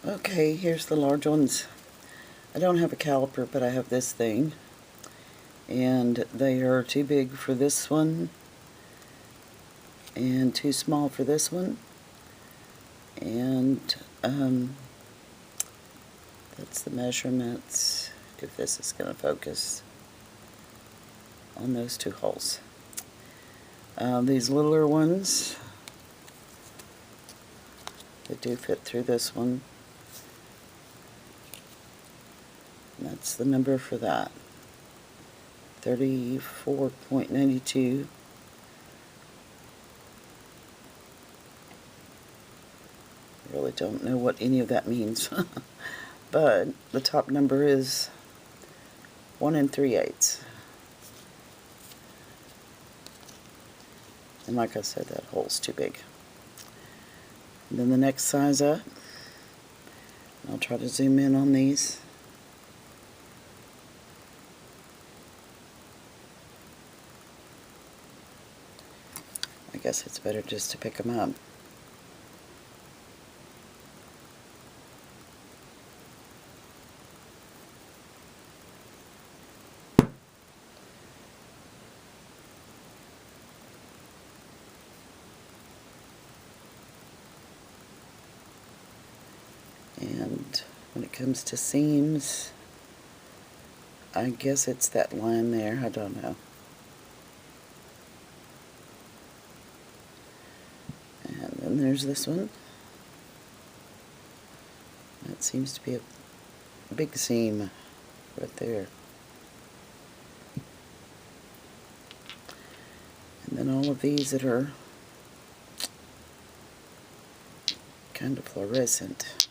Okay, here's the large ones. I don't have a caliper, but I have this thing. And they are too big for this one and too small for this one. And that's the measurements, if this is going to focus on those two holes. These littler ones, they do fit through this one. And that's the number for that. 34.92. Really don't know what any of that means. But the top number is 1 3/8. And like I said, that hole's too big. And then the next size up, I'll try to zoom in on these. I guess it's better just to pick them up. And when it comes to seams, I guess it's that line there, I don't know. And then there's this one. That seems to be a big seam right there. And then all of these that are kind of fluorescent.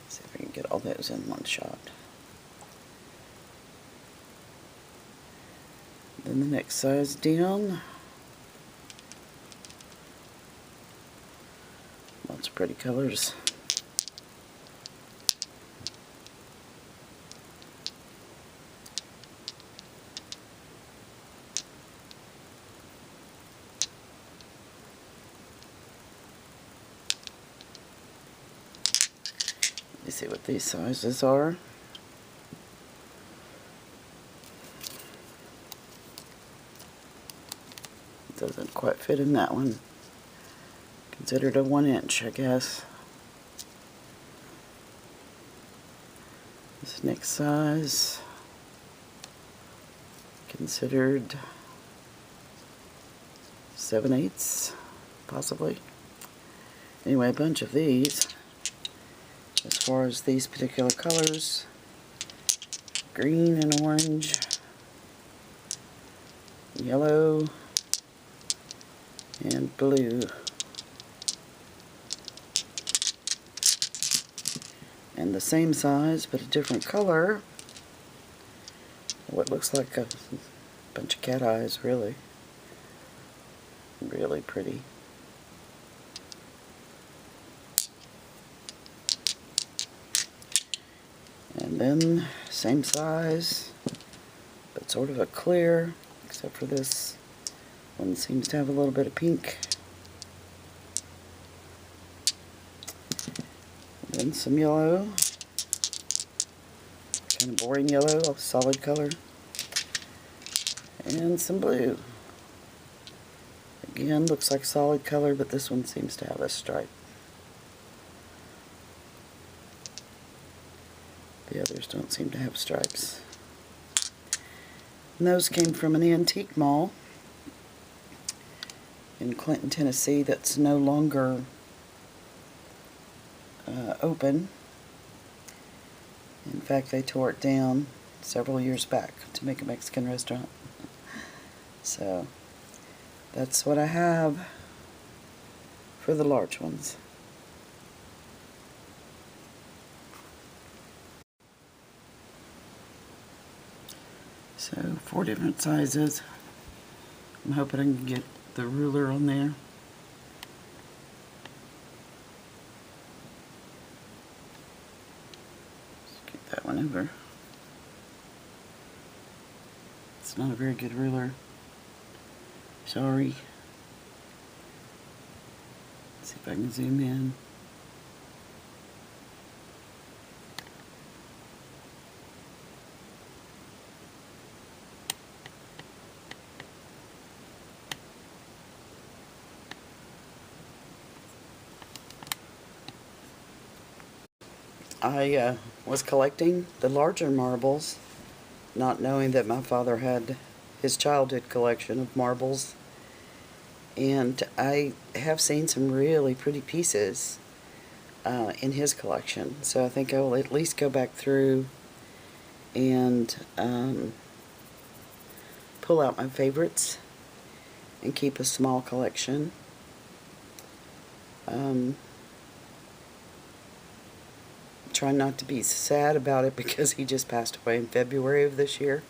See if I can get all those in one shot. Then the next size down. Lots of pretty colors. Let me see what these sizes are. It doesn't quite fit in that one. Considered a 1 inch, I guess. This next size, considered 7/8, possibly. Anyway, a bunch of these. As far as these particular colors, green and orange, yellow, and blue. And the same size, but a different color. What looks like a bunch of cat eyes, really. Really pretty. And then, same size, but sort of a clear, except for this one seems to have a little bit of pink. And then some yellow, kind of boring yellow, a solid color. And some blue. Again, looks like solid color, but this one seems to have a stripe. The others don't seem to have stripes. And those came from an antique mall in Clinton, Tennessee that's no longer open. In fact, they tore it down several years back to make a Mexican restaurant. So that's what I have for the large ones. So 4 different sizes. I'm hoping I can get the ruler on there. Let's get that one over. It's not a very good ruler. Sorry. If I can zoom in. I was collecting the larger marbles, not knowing that my father had his childhood collection of marbles. And I have seen some really pretty pieces in his collection. So I think I will at least go back through and pull out my favorites and keep a small collection. Try not to be sad about it because he just passed away in February of this year.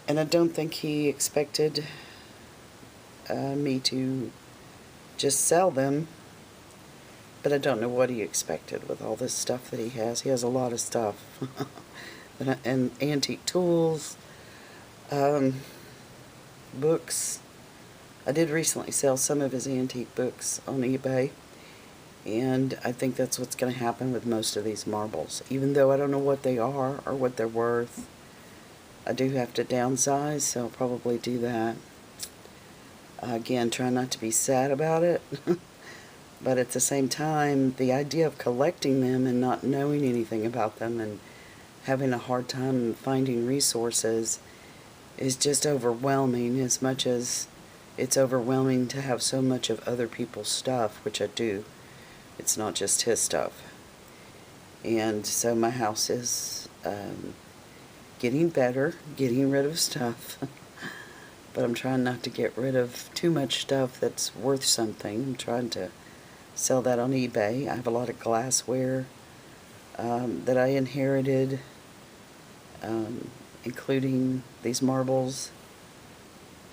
And I don't think he expected me to just sell them, but I don't know what he expected with all this stuff that he has. He has a lot of stuff. And antique tools, books. I did recently sell some of his antique books on eBay, and I think that's what's going to happen with most of these marbles. Even though I don't know what they are or what they're worth, I do have to downsize, so I'll probably do that. Again, try not to be sad about it, but at the same time, the idea of collecting them and not knowing anything about them and having a hard time finding resources is just overwhelming, as much as it's overwhelming to have so much of other people's stuff, which I do. It's not just his stuff. And so my house is getting better, getting rid of stuff. But I'm trying not to get rid of too much stuff that's worth something. I'm trying to sell that on eBay. I have a lot of glassware that I inherited, including these marbles.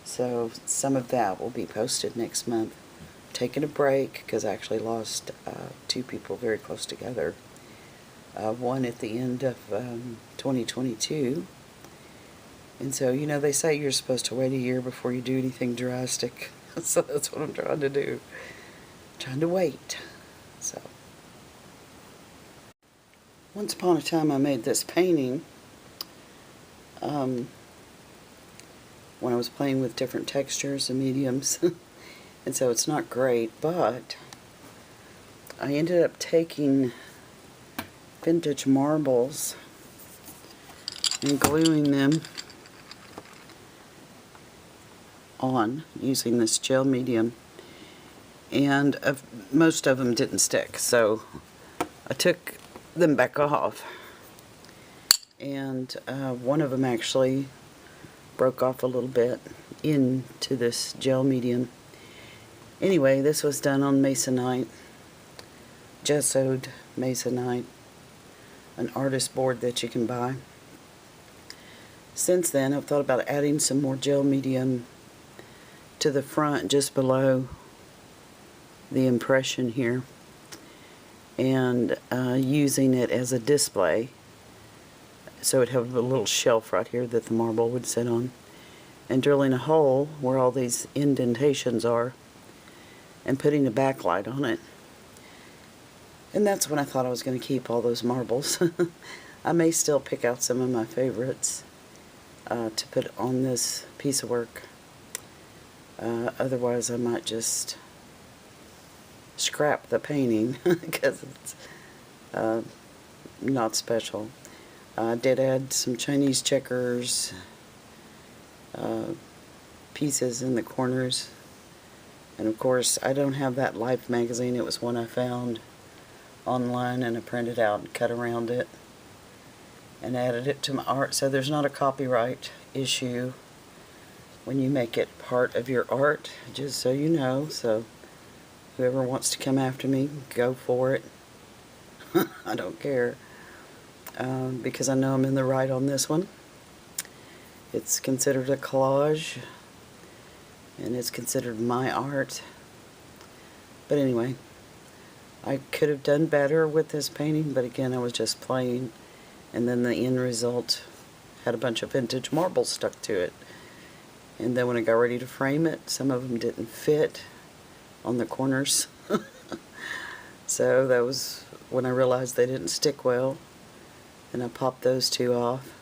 So some of that will be posted next month. Taking a break because I actually lost two people very close together. One at the end of 2022. And so, you know, they say you're supposed to wait a year before you do anything drastic. So that's what I'm trying to do. Trying to wait. So, once upon a time I made this painting when I was playing with different textures and mediums. And so it's not great, but I ended up taking vintage marbles and gluing them on using this gel medium, and most of them didn't stick, so I took them back off, and one of them actually broke off a little bit into this gel medium. Anyway, this was done on Masonite, gessoed Masonite, an artist board that you can buy. Since then, I've thought about adding some more gel medium to the front just below the impression here, and using it as a display, so it'd have a little shelf right here that the marble would sit on, and drilling a hole where all these indentations are and putting a backlight on it. And that's when I thought I was going to keep all those marbles. I may still pick out some of my favorites to put on this piece of work. Otherwise I might just scrap the painting because it's not special. I did add some Chinese checkers pieces in the corners, and of course I don't have that Life magazine. It was one I found online and I printed out and cut around it and added it to my art, so there's not a copyright issue when you make it part of your art, just so you know. So whoever wants to come after me, go for it. I don't care, because I know I'm in the right on this one. It's considered a collage, and it's considered my art. But anyway, I could have done better with this painting, but again, I was just playing, and then the end result had a bunch of vintage marbles stuck to it. And then when I got ready to frame it, some of them didn't fit on the corners. So that was when I realized they didn't stick well, and I popped those two off.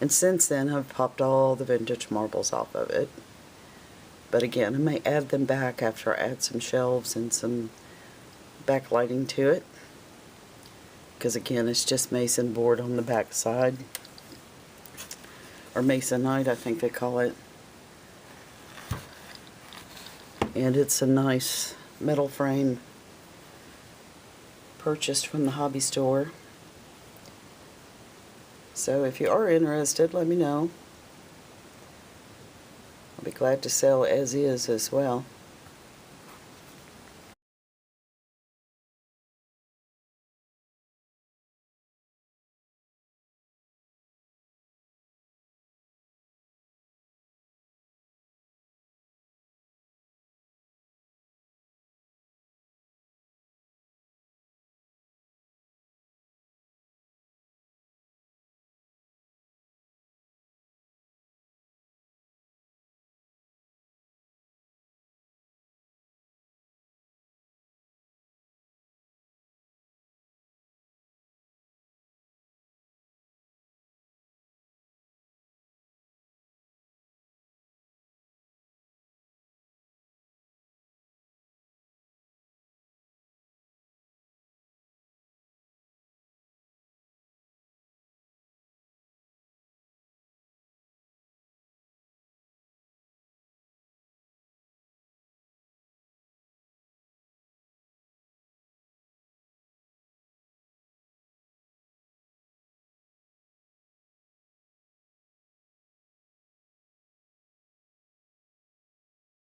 And since then I've popped all the vintage marbles off of it. But again, I may add them back after I add some shelves and some backlighting to it. Because again, it's just mason board on the back side. Or masonite, I think they call it. And it's a nice metal frame purchased from the hobby store. So if you are interested, let me know. I'll be glad to sell as is as well.